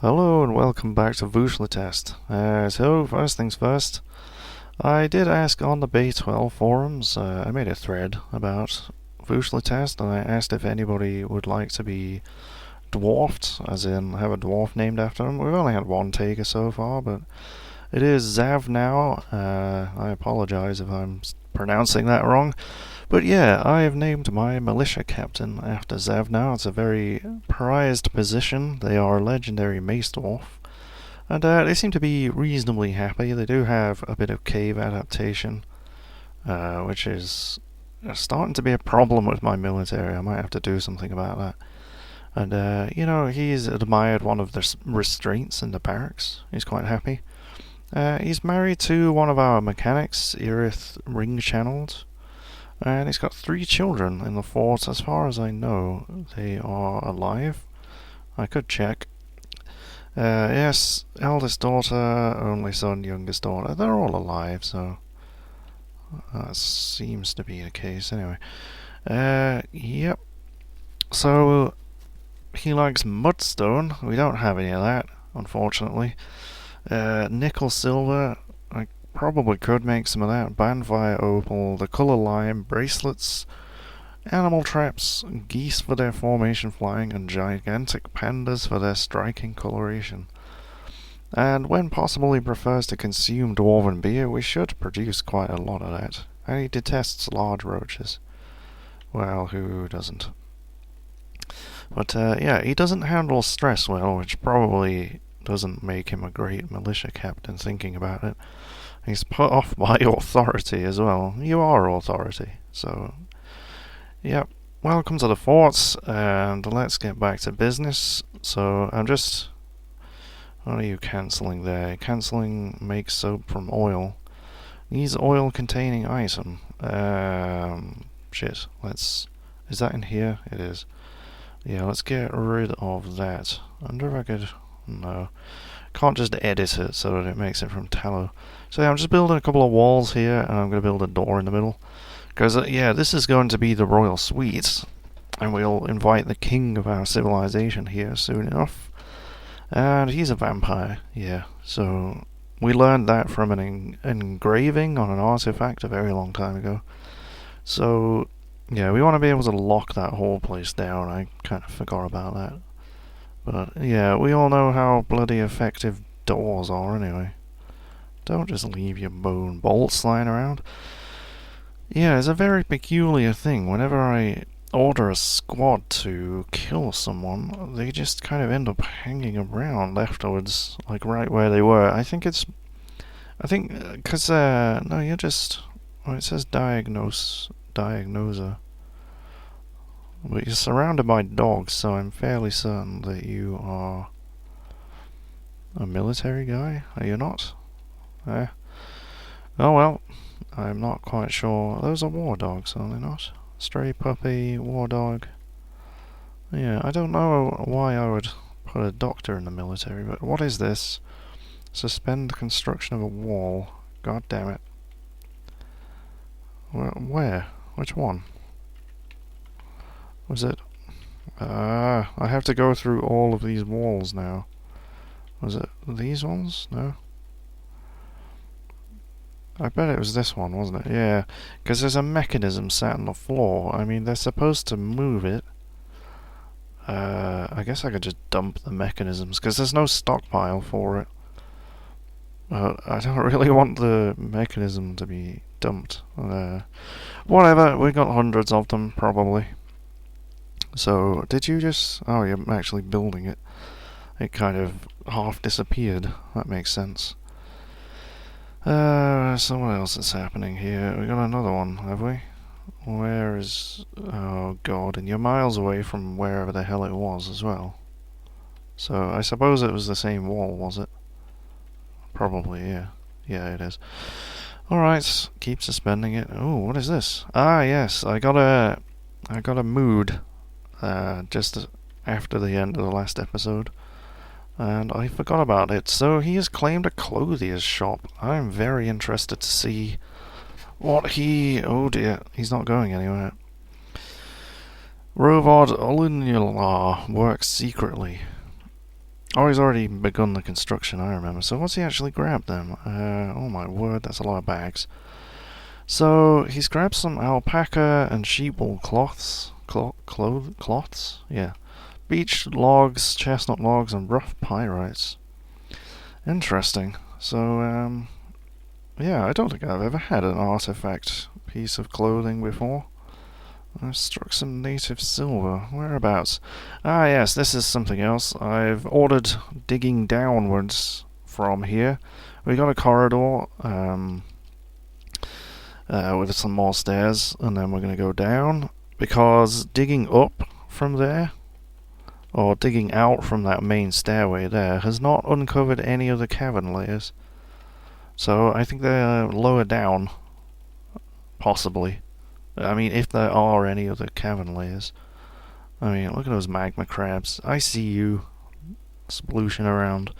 Hello and welcome back to Vúshlitast. So, first things first, I did ask on the B12 forums, I made a thread about Vúshlitast and I asked if anybody would like to be dwarfed, as in have a dwarf named after them. We've only had one taker so far, but it is Zav now. I apologise if I'm pronouncing that wrong. But yeah, I have named my militia captain after Zav now. It's a very prized position. They are a legendary mace dwarf. And they seem to be reasonably happy. They do have a bit of cave adaptation, which is starting to be a problem with my military. I might have to do something about that. And, he's admired one of the restraints in the barracks. He's quite happy. He's married to one of our mechanics, Irith Ring-Channeled. And he's got 3 children in the fort. As far as I know, they are alive. I could check. Yes, eldest daughter, only son, youngest daughter. They're all alive, so that seems to be the case anyway. Yep. So, he likes mudstone. We don't have any of that, unfortunately. Nickel silver. I probably could make some of that. Bandfire opal, the colour lime, bracelets, animal traps, geese for their formation flying, and gigantic pandas for their striking coloration. And when possible he prefers to consume dwarven beer, we should produce quite a lot of that. And he detests large roaches. Well, who doesn't? But yeah, he doesn't handle stress well, which probably doesn't make him a great militia captain thinking about it. He's put off by authority as well. You are authority, so yep. Welcome to the forts, and let's get back to business. So what are you cancelling there? Cancelling make soap from oil. Needs oil containing item. Shit. Is that in here? It is. Yeah, let's get rid of that. Under record. No. Can't just edit it so that it makes it from tallow. So yeah, I'm just building a couple of walls here, and I'm going to build a door in the middle. Because, yeah, this is going to be the royal suite, and we'll invite the king of our civilization here soon enough. And he's a vampire, yeah. So we learned that from an engraving on an artifact a very long time ago. So, yeah, we want to be able to lock that whole place down. I kind of forgot about that. But, yeah, we all know how bloody effective doors are anyway. Don't just leave your bone bolts lying around. Yeah, it's a very peculiar thing. Whenever I order a squad to kill someone, they just kind of end up hanging around afterwards, like right where they were. Because, no, you're just, well, it says diagnoser. But you're surrounded by dogs, so I'm fairly certain that you are a military guy. Are you not? Oh well, I'm not quite sure. Those are war dogs, are they not? Stray puppy, war dog. Yeah, I don't know why I would put a doctor in the military, but what is this? Suspend construction of a wall. God damn it. Where? Which one? Was it? I have to go through all of these walls now. Was it these ones? No? I bet it was this one, wasn't it? Yeah, because there's a mechanism sat on the floor. I mean, they're supposed to move it. I guess I could just dump the mechanisms, because there's no stockpile for it. I don't really want the mechanism to be dumped. Whatever, we got hundreds of them, probably. So, did you just... Oh, you're actually building it. It kind of half disappeared. That makes sense. So what else is happening here? We got another one, have we? Where is... Oh god, and you're miles away from wherever the hell it was as well. So, I suppose it was the same wall, was it? Probably, yeah. Yeah, it is. Alright, keep suspending it. Oh, what is this? Ah, yes, I got a mood, just after the end of the last episode. And I forgot about it. So he has claimed a clothier's shop. I'm very interested to see what he... Oh dear, he's not going anywhere. Rovod Olunyalar works secretly. Oh, he's already begun the construction, I remember. So what's he actually grabbed then? Oh my word, that's a lot of bags. So he's grabbed some alpaca and sheep wool cloths. Cloths? Yeah. Beech logs, chestnut logs, and rough pyrites. Interesting. So, yeah, I don't think I've ever had an artifact piece of clothing before. I've struck some native silver. Whereabouts? Ah, yes, this is something else. I've ordered digging downwards from here. We got a corridor with some more stairs, and then we're going to go down, because digging up from there, or digging out from that main stairway there, has not uncovered any of the cavern layers. So I think they're lower down, possibly. I mean, if there are any other cavern layers. I mean, look at those magma crabs. I see you splooshing around.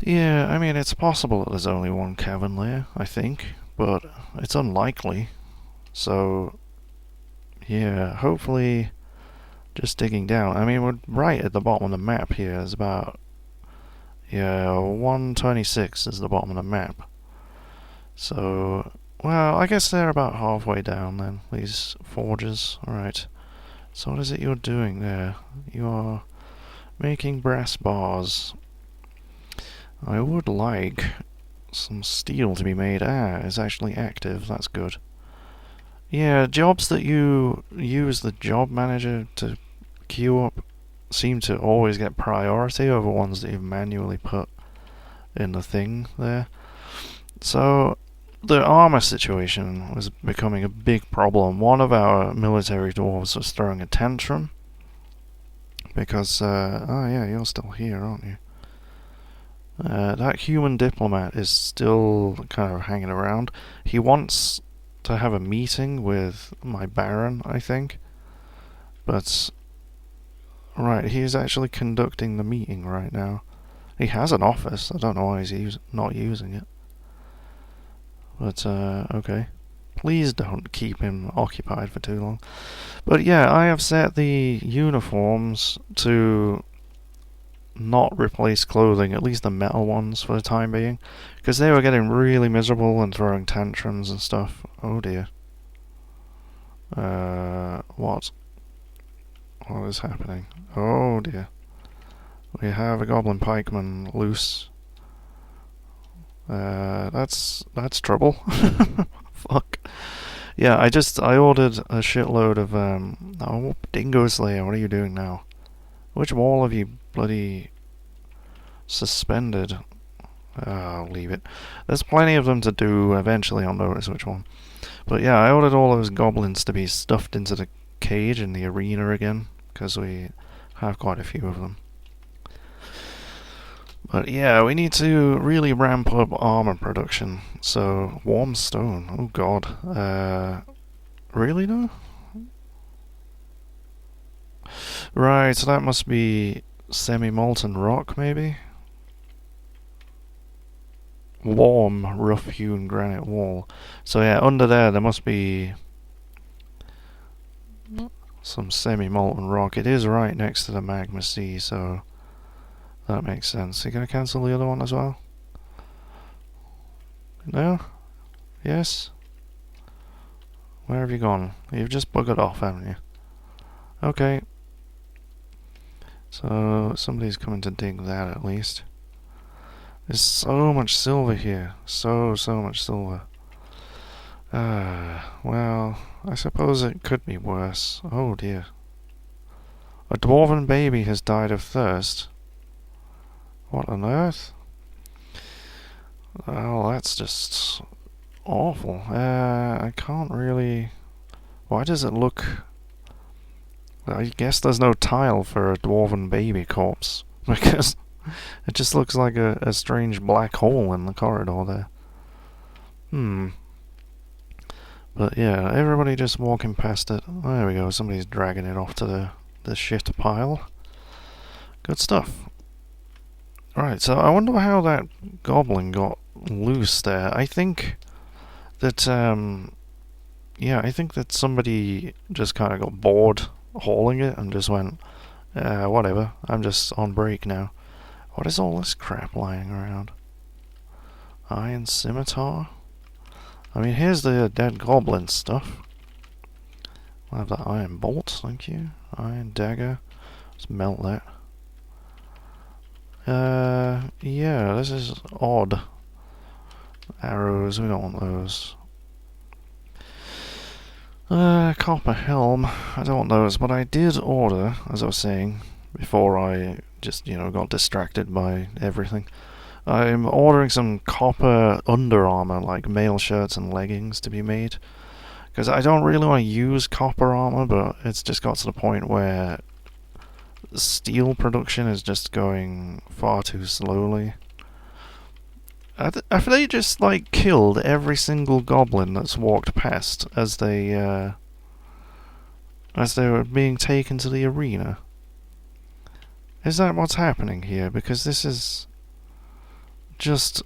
Yeah, I mean, it's possible that there's only one cavern layer, I think, but it's unlikely. So, yeah, hopefully just digging down. I mean, we're right at the bottom of the map here. There's about, yeah, 126 is the bottom of the map. So, well, I guess they're about halfway down then, these forges. Alright. So what is it you're doing there? You are making brass bars. I would like some steel to be made. Ah, it's actually active. That's good. Yeah, jobs that you use the job manager to queue up seem to always get priority over ones that you've manually put in the thing there. So the armor situation was becoming a big problem. One of our military dwarves was throwing a tantrum because, oh yeah, you're still here, aren't you? That human diplomat is still kind of hanging around. He wants to have a meeting with my baron, I think. But, right, he's actually conducting the meeting right now. He has an office. I don't know why he's not using it. But, okay. Please don't keep him occupied for too long. But yeah, I have set the uniforms to not replace clothing, at least the metal ones for the time being, because they were getting really miserable and throwing tantrums and stuff. Oh dear. What? What is happening? Oh dear. We have a goblin pikeman loose. That's trouble. Fuck. Yeah, I ordered a shitload of oh, Dingo Slayer, what are you doing now? Which wall have you bloody suspended? I'll leave it. There's plenty of them to do. Eventually I'll notice which one. But yeah, I ordered all those goblins to be stuffed into the cage in the arena again, because we have quite a few of them. But yeah, we need to really ramp up armor production. So, warm stone. Oh god. Really though? Right, so that must be semi-molten rock, maybe? Warm, rough-hewn granite wall. So yeah, under there must be some semi-molten rock. It is right next to the magma sea, so that makes sense. You gonna cancel the other one as well? No? Yes? Where have you gone? You've just buggered off, haven't you? Okay. So, somebody's coming to dig that at least. There's so much silver here. So much silver. Well, I suppose it could be worse. Oh dear. A dwarven baby has died of thirst. What on earth? Oh, that's just awful. I can't really... Why does it look... I guess there's no tile for a dwarven baby corpse, because it just looks like a strange black hole in the corridor there. But yeah, everybody just walking past it. There we go, somebody's dragging it off to the shit pile. Good stuff. Right, so I wonder how that goblin got loose there. I think that, yeah, I think that somebody just kind of got bored hauling it and just went, whatever, I'm just on break now. What is all this crap lying around? Iron scimitar? I mean, here's the dead goblin stuff. I'll have that iron bolt, thank you. Iron dagger. Let's melt that. Yeah, this is odd. Arrows, we don't want those. Copper helm, I don't want those, but I did order, as I was saying, before I just, got distracted by everything. I'm ordering some copper under armor, like mail shirts and leggings, to be made. Because I don't really want to use copper armor, but it's just got to the point where steel production is just going far too slowly. Have they just, like, killed every single goblin that's walked past as they were being taken to the arena? Is that what's happening here? Because this is just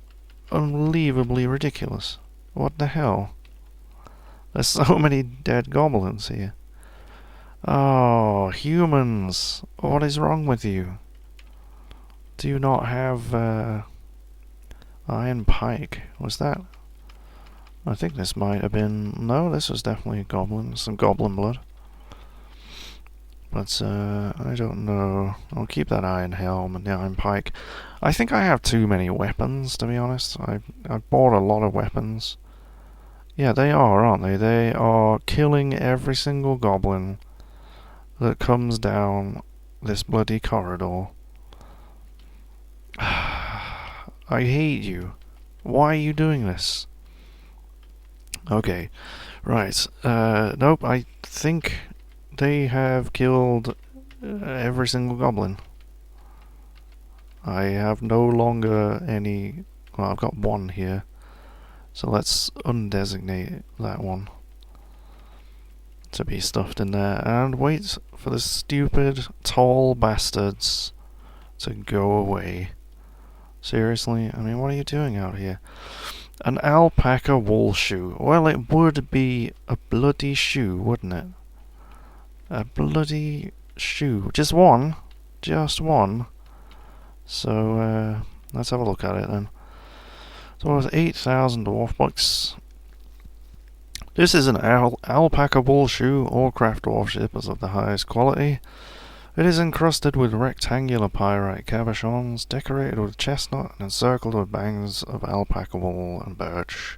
unbelievably ridiculous. What the hell? There's so many dead goblins here. Oh, humans! What is wrong with you? Do you not have, iron pike? Was that? I think this might have been... No, this was definitely a goblin. Some goblin blood. But, I don't know. I'll keep that iron helm and the iron pike. I think I have too many weapons, to be honest. I bought a lot of weapons. Yeah, they are, aren't they? They are killing every single goblin that comes down this bloody corridor. I hate you. Why are you doing this? Okay, right. Nope, I think they have killed every single goblin. I have no longer any... Well, I've got one here. So let's undesignate that one to be stuffed in there and wait for the stupid tall bastards to go away. Seriously? I mean, what are you doing out here? An alpaca wool shoe. Well, it would be a bloody shoe, wouldn't it? A bloody shoe. Just one. Just one. So, let's have a look at it then. So it was 8,000 dwarf bucks. This is an alpaca wool shoe. All craft dwarf ship is of the highest quality. It is encrusted with rectangular pyrite cabochons, decorated with chestnut and encircled with bands of alpaca wool and birch.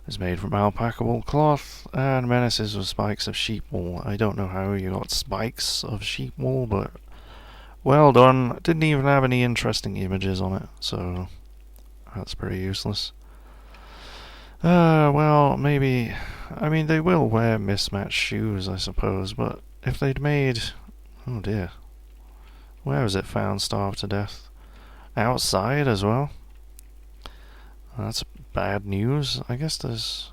It is made from alpaca wool cloth and menaces with spikes of sheep wool. I don't know how you got spikes of sheep wool, but well done. Didn't even have any interesting images on it, so that's pretty useless. Well, maybe... I mean, they will wear mismatched shoes, I suppose, but if they'd made... Oh dear. Where was it found starved to death? Outside as well? That's bad news. I guess there's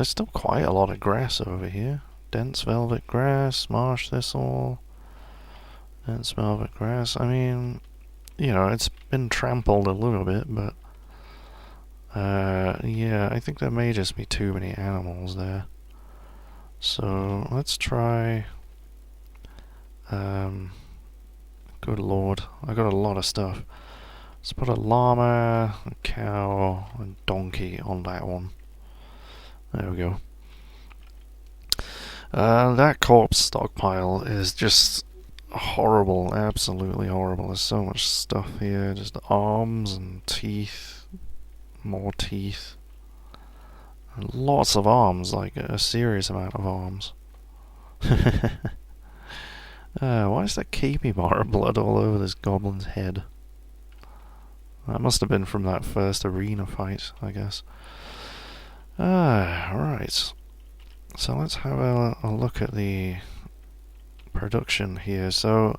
still quite a lot of grass over here. Dense velvet grass, marsh thistle, dense velvet grass. I mean, it's been trampled a little bit, but yeah, I think there may just be too many animals there. So let's try... good lord, I got a lot of stuff. Let's put a llama, a cow, a donkey on that one. There we go. That corpse stockpile is just horrible, absolutely horrible. There's so much stuff here, just arms and teeth, more teeth, and lots of arms, like a serious amount of arms. Why is that capybara blood all over this goblin's head? That must have been from that first arena fight, I guess. Right. So let's have a look at the production here. So,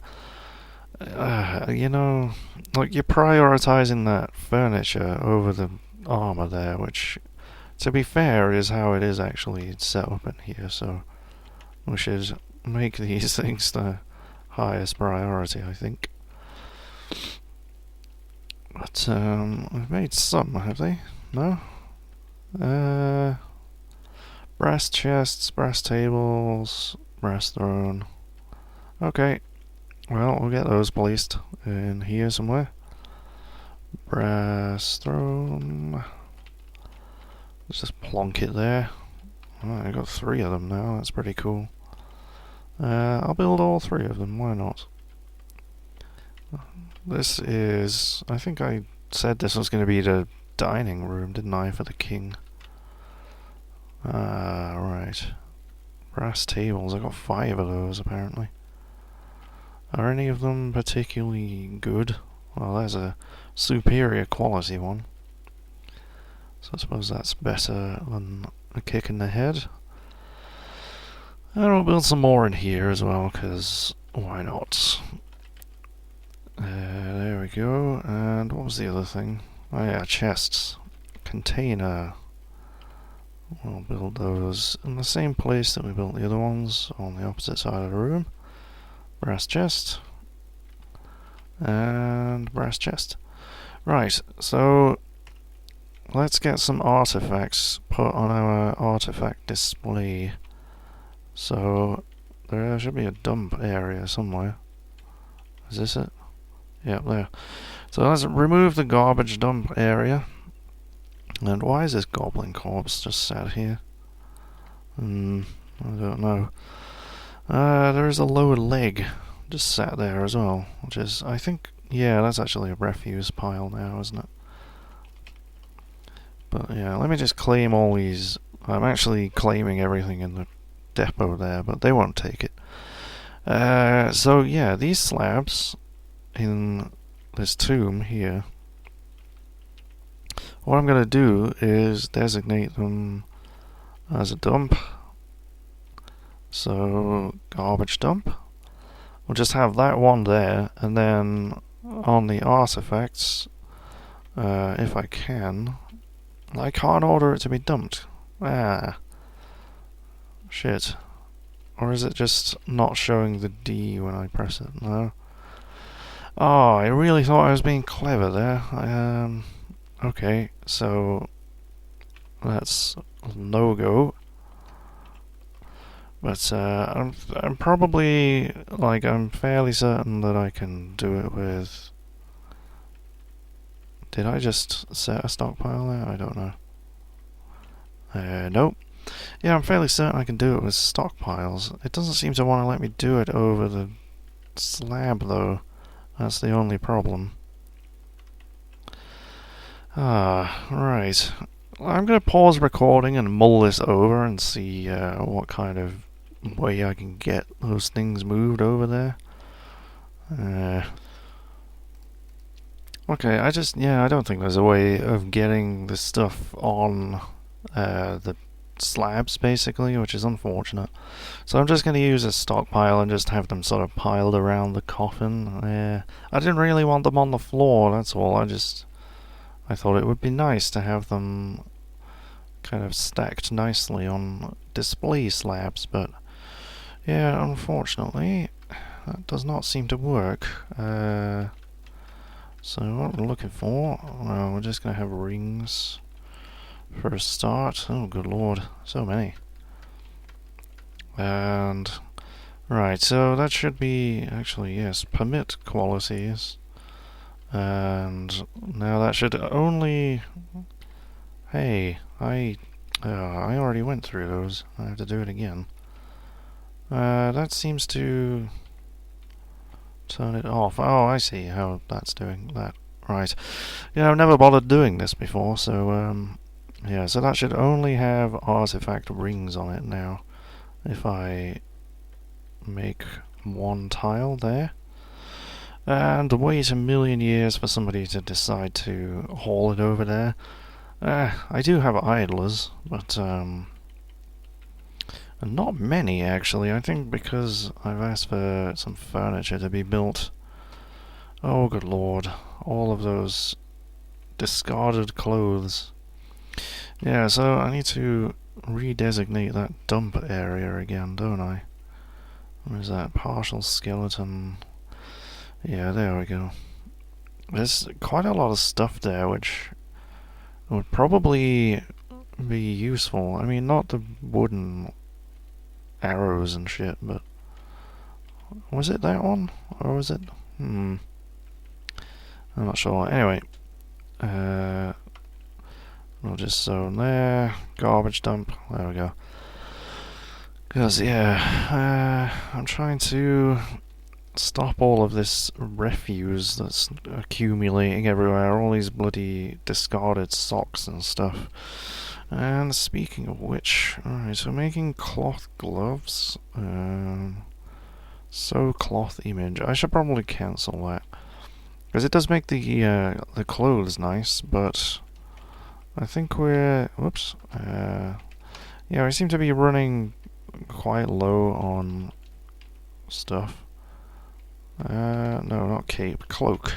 like you're prioritizing that furniture over the armor there, which, to be fair, is how it is actually set up in here. So we should make these things the highest priority, I think. But I've made some, have they? No? Brass chests, brass tables, brass throne. Okay, Well, we'll get those placed in here somewhere. Brass throne. Let's just plonk it there. Alright, I got 3 of them now, that's pretty cool. I'll build all 3 of them, why not? This is... I think I said this was going to be the dining room, didn't I, for the king? Right. Brass tables, I got 5 of those apparently. Are any of them particularly good? Well, there's a superior quality one. So I suppose that's better than a kick in the head. And we'll build some more in here as well, because why not? There we go. And what was the other thing? Oh yeah, chests. Container. We'll build those in the same place that we built the other ones, on the opposite side of the room. Brass chest. And brass chest. Right, so let's get some artifacts put on our artifact display. So there should be a dump area somewhere. Is this it? Yep, there. So let's remove the garbage dump area. And why is this goblin corpse just sat here? I don't know. There is a lower leg just sat there as well, which is, I think, yeah, that's actually a refuse pile now, isn't it? But yeah, let me just claim all these. I'm actually claiming everything in the depot there, but they won't take it. So yeah, these slabs in this tomb here, what I'm going to do is designate them as a dump. So garbage dump. We'll just have that one there, and then on the artifacts, if I can, I can't order it to be dumped. Shit. Or is it just not showing the D when I press it? No. Oh, I really thought I was being clever there. Okay, so that's no-go. But I'm probably, like, I'm fairly certain that I can do it with... Did I just set a stockpile there? I don't know. Nope. Yeah, I'm fairly certain I can do it with stockpiles. It doesn't seem to want to let me do it over the slab, though. That's the only problem. Right. I'm going to pause recording and mull this over and see what kind of way I can get those things moved over there. Okay, I don't think there's a way of getting this stuff on the slabs, basically, which is unfortunate. So I'm just going to use a stockpile and just have them sort of piled around the coffin. I didn't really want them on the floor, that's all. I thought it would be nice to have them kind of stacked nicely on display slabs, but yeah, unfortunately, that does not seem to work. So what we're looking for, well, we're just going to have rings for a start. Oh, good lord, so many. And, right, so that should be, actually, yes, permit qualities. And now that should only... Hey, I already went through those. I have to do it again. That seems to turn it off. Oh, I see how that's doing that. Right. Yeah, I've never bothered doing this before, so, yeah, so that should only have artifact rings on it now. If I make one tile there. And wait a million years for somebody to decide to haul it over there. I do have idlers, but not many actually. I think because I've asked for some furniture to be built. Oh good lord, all of those discarded clothes. Yeah, so I need to redesignate that dump area again, don't I? Where's that? Partial skeleton. Yeah, there we go. There's quite a lot of stuff there which would probably be useful. I mean, not the wooden arrows and shit, but Was it that one? Or was it... I'm not sure. Anyway. We'll just zone there. Garbage dump. There we go. Because, yeah, I'm trying to stop all of this refuse that's accumulating everywhere. All these bloody discarded socks and stuff. And speaking of which, alright, so making cloth gloves. So cloth image. I should probably cancel that. Because it does make the clothes nice, but I think we're... Whoops. Yeah, we seem to be running quite low on stuff. No, not cape. Cloak.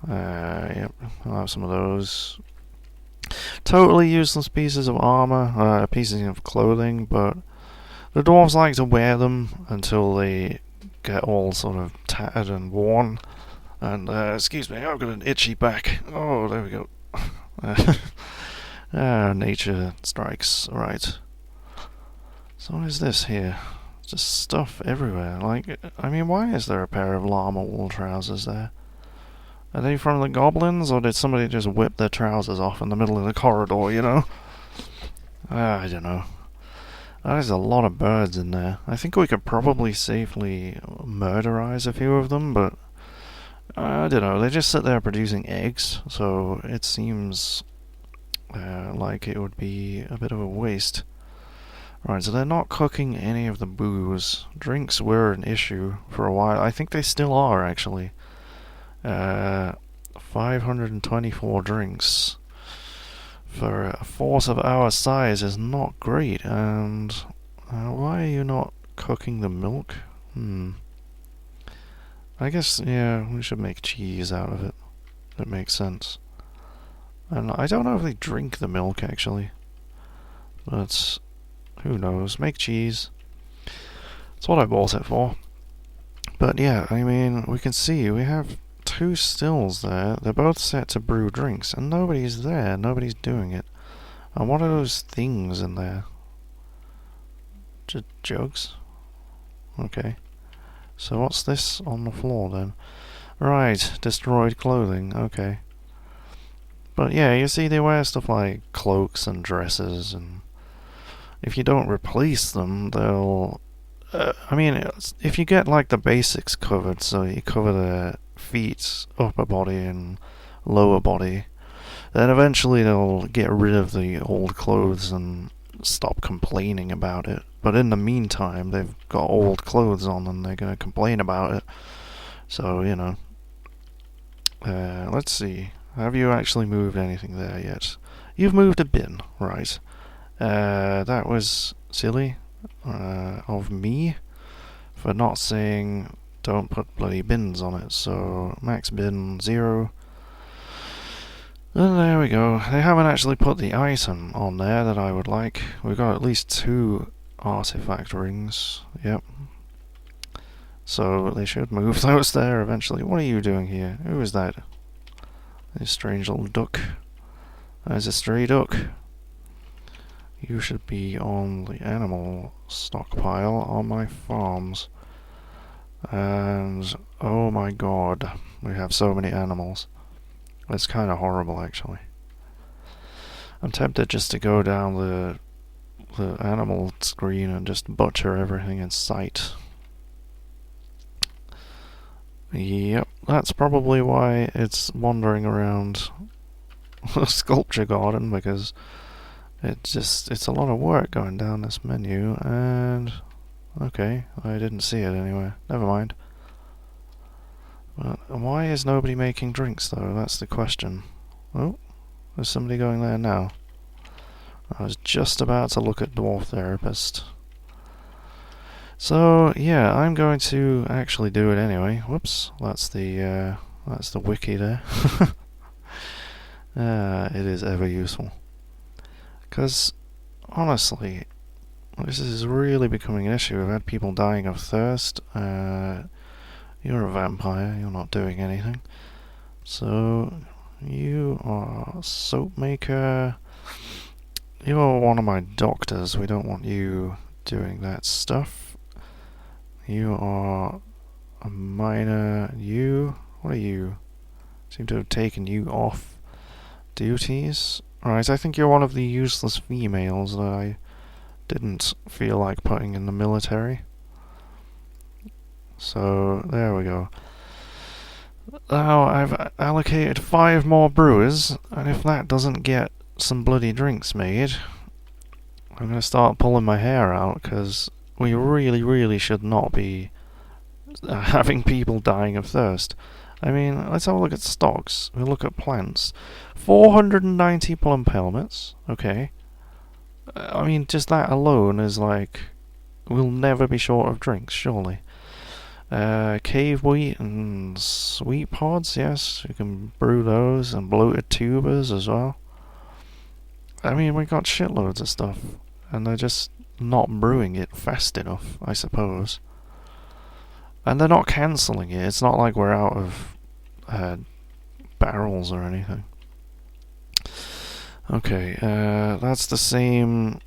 Yep, I'll have some of those. Totally useless pieces of armor, pieces of clothing, but the dwarves like to wear them until they get all sort of tattered and worn. And, excuse me, I've got an itchy back. Oh, there we go. Nature strikes. Right. So what is this here? Just stuff everywhere. Like, I mean, why is there a pair of llama wool trousers there? Are they from the goblins, or did somebody just whip their trousers off in the middle of the corridor, you know? I don't know. There's a lot of birds in there. I think we could probably safely murderize a few of them, but I don't know. They just sit there producing eggs, so it seems like it would be a bit of a waste. Right, so they're not cooking any of the booze. Drinks were an issue for a while. I think they still are, actually. 524 drinks for a force of our size is not great. And why are you not cooking the milk? I guess, yeah, we should make cheese out of it. That makes sense. And I don't know if they drink the milk, actually. But who knows? Make cheese. That's what I bought it for. But yeah, I mean, we can see we have 2 stills there. They're both set to brew drinks, and nobody's there. Nobody's doing it. And what are those things in there? Jugs? Okay. So what's this on the floor then? Right, destroyed clothing. Okay. But yeah, you see they wear stuff like cloaks and dresses, and if you don't replace them, they'll... I mean, if you get like the basics covered, so you cover their feet, upper body and lower body, then eventually they'll get rid of the old clothes and stop complaining about it. But in the meantime, they've got old clothes on and they're going to complain about it. So, you know. Let's see. Have you actually moved anything there yet? You've moved a bin, right. That was silly of me for not saying don't put bloody bins on it. So max bin 0. And there we go. They haven't actually put the item on there that I would like. We've got at least 2 artifact rings. Yep. So they should move those there eventually. What are you doing here? Who is that? This strange little duck. There's a stray duck. You should be on the animal stockpile on my farms. And oh my god, we have so many animals. It's kind of horrible, actually. I'm tempted just to go down the animal screen and just butcher everything in sight. Yep, that's probably why it's wandering around the sculpture garden, because it's a lot of work going down this menu, and okay, I didn't see it anywhere. Never mind. But why is nobody making drinks, though? That's the question. Oh, there's somebody going there now. I was just about to look at Dwarf Therapist. So yeah, I'm going to actually do it anyway. Whoops, that's the wiki there. It is ever useful. Because honestly, this is really becoming an issue. I've had people dying of thirst. You're a vampire, you're not doing anything. So, you are a soap maker. You are one of my doctors, we don't want you doing that stuff. You are a minor. You? What are you? Seem to have taken you off duties. Alright, I think you're one of the useless females that I didn't feel like putting in the military. So, there we go. Now, I've allocated 5 more brewers, and if that doesn't get some bloody drinks made, I'm going to start pulling my hair out, because we really, really should not be having people dying of thirst. I mean, let's have a look at stocks. We'll look at plants. 490 plump helmets, okay. I mean, just that alone is like, we'll never be short of drinks, surely. Cave wheat and sweet pods, yes, you can brew those, and bloated tubers as well. I mean, we got shitloads of stuff, and they're just not brewing it fast enough, I suppose. And they're not cancelling it, it's not like we're out of barrels or anything. Okay, that's the same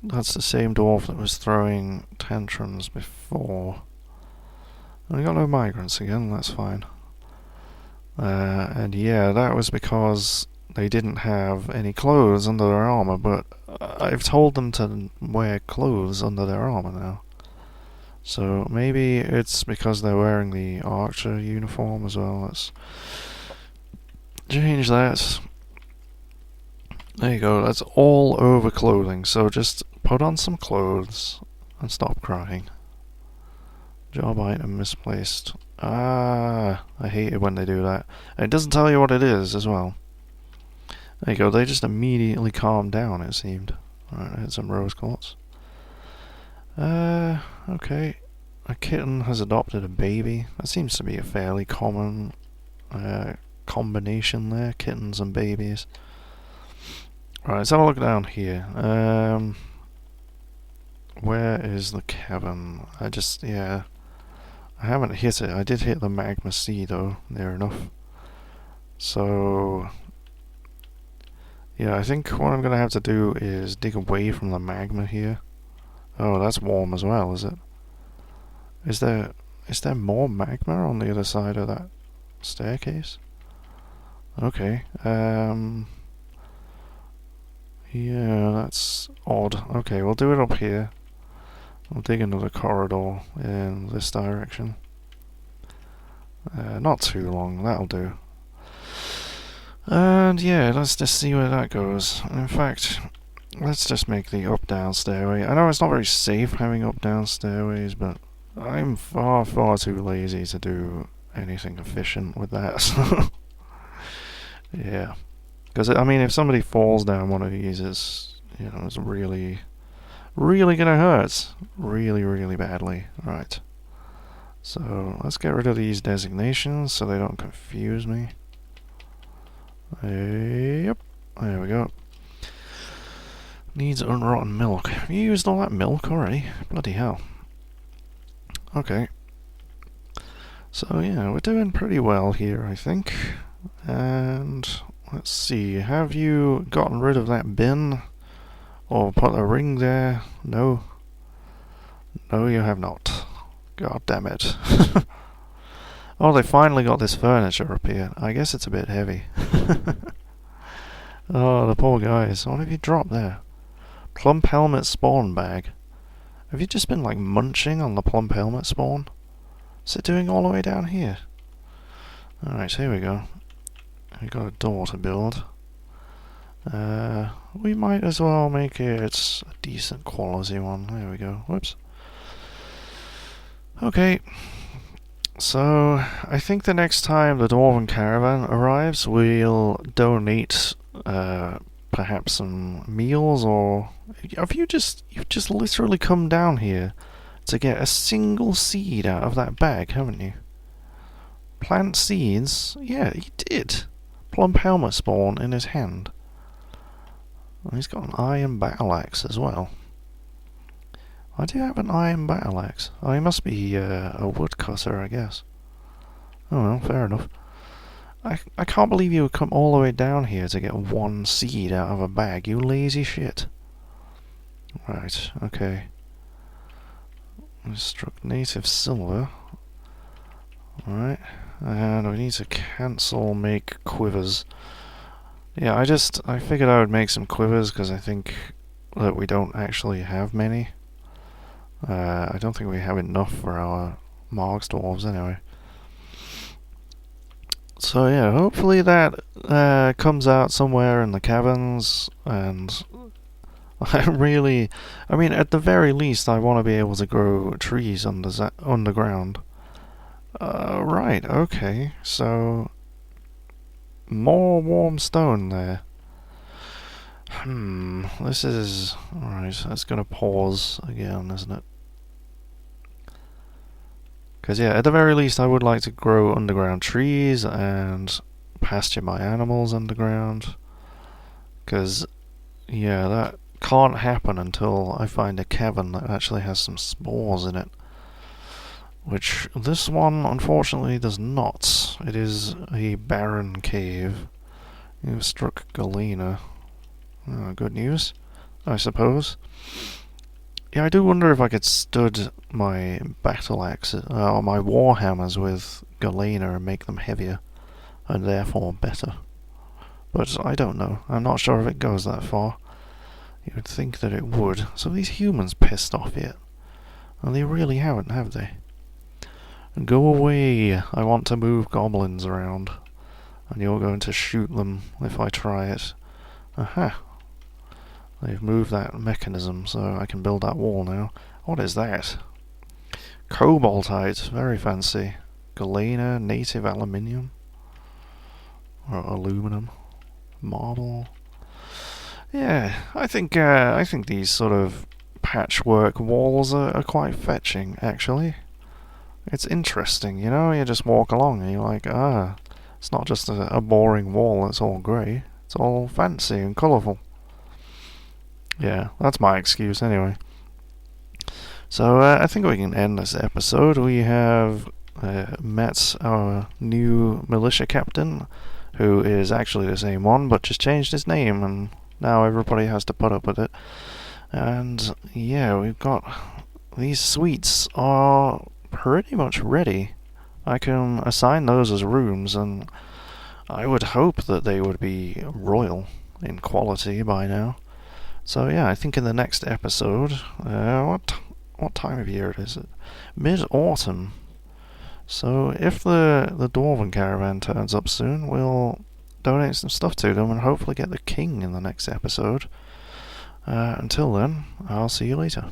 dwarf that was throwing tantrums before. We got no migrants again, that's fine. And yeah, that was because they didn't have any clothes under their armor, but I've told them to wear clothes under their armor now. So maybe it's because they're wearing the archer uniform as well. Let's change that. There you go, that's all over clothing, so just put on some clothes and stop crying. Job item misplaced. Ah, I hate it when they do that. And it doesn't tell you what it is as well. There you go, they just immediately calmed down, it seemed. Alright, I had some rose quartz. Okay. A kitten has adopted a baby. That seems to be a fairly common combination there, kittens and babies. Right, let's have a look down here. Where is the cavern? I haven't hit it. I did hit the magma sea though, near enough. So, yeah, I think what I'm going to have to do is dig away from the magma here. Oh, that's warm as well, is it? Is there more magma on the other side of that staircase? Okay, yeah, that's odd. Okay, we'll do it up here. I'll dig another corridor in this direction. Not too long, that'll do. And yeah, let's just see where that goes. In fact, let's just make the up-down stairway. I know it's not very safe having up-down stairways, but I'm far, far too lazy to do anything efficient with that, so yeah. Because, I mean, if somebody falls down one of these, it's really, really gonna hurt. Really, really badly. Right. So, let's get rid of these designations so they don't confuse me. Yep. There we go. Needs unrotten milk. Have you used all that milk already? Bloody hell. Okay. So, yeah, we're doing pretty well here, I think. And let's see, have you gotten rid of that bin? Or put a ring there? No. No, you have not. God damn it. Oh, they finally got this furniture up here. I guess it's a bit heavy. Oh, the poor guys. What have you dropped there? Plump helmet spawn bag. Have you just been like munching on the plump helmet spawn? What's it doing all the way down here? Alright, here we go. We've got a door to build. We might as well make it a decent quality one. There we go. Whoops. Okay. So, I think the next time the Dwarven caravan arrives, we'll donate perhaps some meals, or you've just literally come down here to get a single seed out of that bag, haven't you? Plant seeds? Yeah, he did. Plump helmet spawn in his hand. And he's got an iron battle axe as well. I do have an iron battle axe. Oh, he must be a woodcutter, I guess. Oh well, fair enough. I can't believe you would come all the way down here to get one seed out of a bag, you lazy shit. Right, okay. We struck native silver. Alright. And we need to cancel make quivers. Yeah, I figured I would make some quivers because I think that we don't actually have many. I don't think we have enough for our Marks dwarves anyway. So yeah, hopefully that comes out somewhere in the caverns, and I mean, at the very least, I want to be able to grow trees underground. Right, okay, so more warm stone there. This is... Alright, that's gonna pause again, isn't it? Because, yeah, at the very least, I would like to grow underground trees and pasture my animals underground. Because, yeah, that can't happen until I find a cavern that actually has some spores in it. Which this one, unfortunately, does not. It is a barren cave. You've struck Galena. Good news, I suppose. Yeah, I do wonder if I could stud my battle axes, or my warhammers with Galena and make them heavier, and therefore better. But I don't know. I'm not sure if it goes that far. You would think that it would. So these humans pissed off yet? And they really haven't, have they? Go away! I want to move goblins around. And you're going to shoot them if I try it. Aha! They've moved that mechanism, so I can build that wall now. What is that? Cobaltite, very fancy. Galena, native aluminium. Or aluminum. Marble. Yeah, I think these sort of patchwork walls are quite fetching, actually. It's interesting, you know, you just walk along and you're like, it's not just a boring wall that's all grey. It's all fancy and colourful. Yeah, that's my excuse anyway. So I think we can end this episode. We have met our new militia captain, who is actually the same one, but just changed his name, and now everybody has to put up with it. And yeah, we've got... These suites are pretty much ready. I can assign those as rooms, and I would hope that they would be royal in quality by now. So yeah, I think in the next episode, what time of year is it? Mid-autumn. So if the Dwarven caravan turns up soon, we'll donate some stuff to them and hopefully get the king in the next episode. Until then, I'll see you later.